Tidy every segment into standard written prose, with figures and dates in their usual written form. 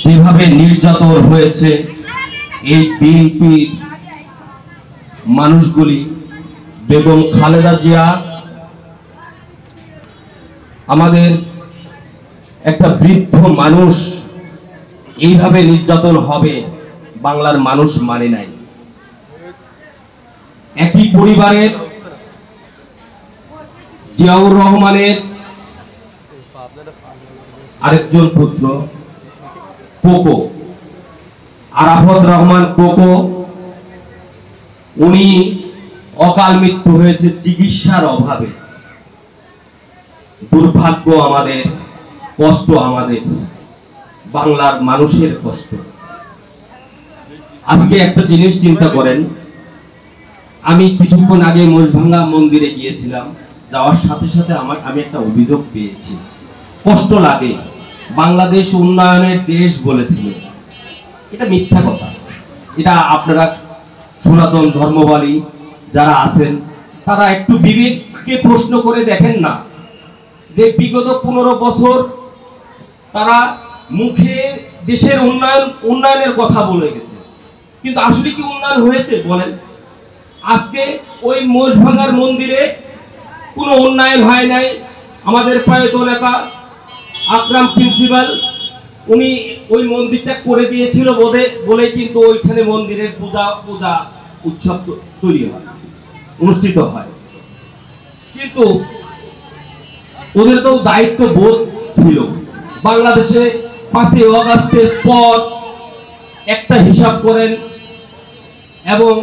যেভাবে নির্যাতন হয়েছে এই বিএনপির মানুষগুলি, বেগম খালেদা জিয়া আমাদের একটা বৃদ্ধ মানুষ এইভাবে নির্যাতন হবে বাংলার মানুষ মানে নাই। একই পরিবারের জিয়াউর রহমানের আরেকজন পুত্র কোকো, আরাফত রহমান কোকো, উনি অকাল মৃত্যু হয়েছে চিকিৎসার অভাবে। দুর্ভাগ্য আমাদের, কষ্ট আমাদের, বাংলার মানুষের কষ্ট। আজকে একটা জিনিস চিন্তা করেন, আমি কিছুক্ষণ আগে মোষভাঙ্গা মন্দিরে গিয়েছিলাম, যাওয়ার সাথে সাথে আমি একটা অভিযোগ পেয়েছি। কষ্ট লাগে। বাংলাদেশ উন্নয়নের দেশ বলেছিল, এটা মিথ্যা কথা। এটা আপনারা সনাতন ধর্মবালী যারা আছেন তারা একটু বিবেককে প্রশ্ন করে দেখেন না, যে বিগত 15 বছর তারা মুখে দেশের উন্নয়নের কথা বলে গেছে, কিন্তু আসলে কি উন্নয়ন হয়েছে বলেন? আজকে ওই মোষভাঙ্গার মন্দিরে কোনো উন্নয়ন হয় নাই। আমাদের প্রয়াত নেতা আকরাম প্রিন্সিপাল উনি ওই মন্দিরটা করে দিয়েছিল বলে কিন্তু ওইখানে মন্দিরের পূজা উৎসব তৈরি হয়, অনুষ্ঠিত হয়। কিন্তু ওদের তো দায়িত্ব বোধ ছিল। বাংলাদেশে 5ই আগস্টের পর একটা হিসাব করেন এবং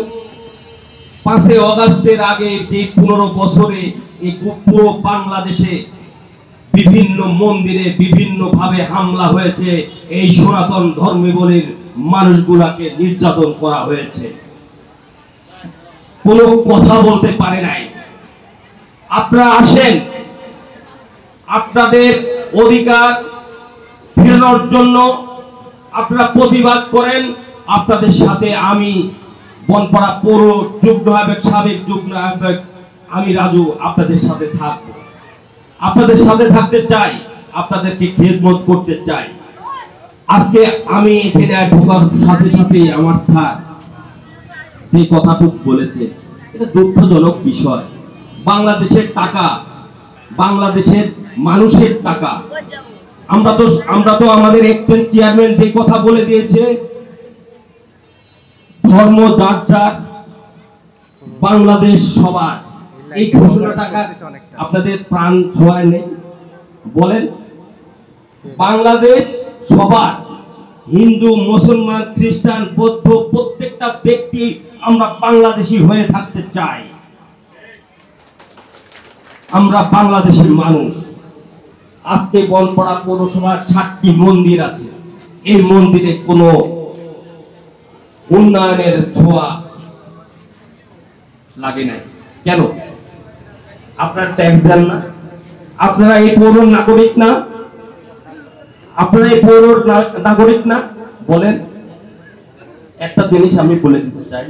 5ই আগস্টের আগে যে 15 বছরে এই পুরো বাংলাদেশে বিভিন্ন মন্দিরে বিভিন্ন ভাবে হামলা হয়েছে। এই সনাতন ধর্মাবলম্বীর মানুষগুলাকে নির্যাতন করা হয়েছে, কোনো কথা বলতে পারে নাই। আপনারা আসেন, আপনাদের অধিকার ফেরানোর জন্য আপনারা প্রতিবাদ করেন। আপনাদের সাথে আমি বনপাড়া পৌর যুগ্ম আহ্বায়ক, সাবেক যুগ্ম আহ্বায়ক আমি রাজু আপনাদের সাথে থাকবো, আপনাদের সাথে থাকতে চাই, আপনাদেরকে খেদমত করতে চাই। আজকে আমি এখানে ঢোকার সাথে সাথে আমার স্যার যে কথাটুকু বলেছে, এটা দুঃখজনক বিষয়। বাংলাদেশের টাকা, বাংলাদেশের মানুষের টাকা, আমরা তো আমাদের একজন চেয়ারম্যান যে কথা বলে দিয়েছে, ধর্ম যার যার, বাংলাদেশ সবার। এই ঘোষণা টাকা আপনাদের প্রাণ ছোঁয়ায় নেই বলেন? বাংলাদেশ সবার, হিন্দু, মুসলমান, খ্রিস্টান, বৌদ্ধ, প্রত্যেকটা ব্যক্তি আমরা বাংলাদেশী হয়ে থাকতে চাই। আমরা বাংলাদেশের মানুষ। আজকে বনপাড়া পৌরসভার 7টি মন্দির আছে, এই মন্দিরে কোনো উন্নয়নের ছোঁয়া লাগে নাই। কেন? আপনারা ট্যাক্স দেন না? আপনারা এই পৌর নাগরিক না? আপনারা এই পৌর নাগরিক না? বলেন। একটা জিনিস আমি বলে দিতে চাই,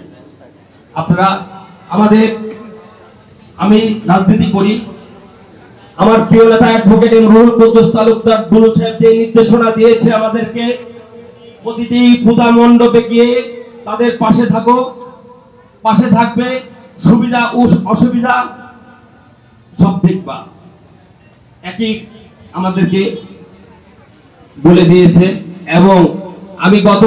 আপনারা আমি রাজনীতি করি, আমার প্রিয় নেতা অ্যাডভোকেট রুহুল কুদ্দুস তালুকদার দুলু সাহেব যে নির্দেশনা দিয়েছে আমাদেরকে, প্রতিটি পূজা মণ্ডপে গিয়ে তাদের পাশে থাকবে, সুবিধা ও অসুবিধা সব দেখবা, একই আমাদেরকে বলে দিয়েছে। এবং আমি গত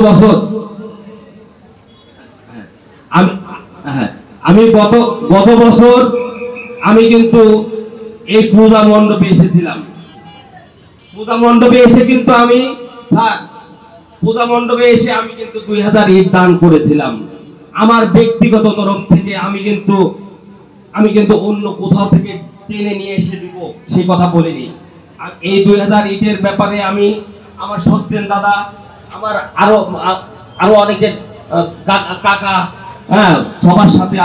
বছর আমি কিন্তু এই পূজা মণ্ডপে এসেছিলাম। পূজা মণ্ডপে এসে কিন্তু আমি কিন্তু 2000 ইট দান করেছিলাম আমার ব্যক্তিগত তরফ থেকে। আমি কিন্তু অন্য কোথাও থেকে টেনে নিয়ে এসে দিব সেই কথা বলিনি। এই 2000 ইটের ব্যাপারে আমি আমার সত্যেন দাদা, আমার আরো অনেকের কাকা, সবার সাথে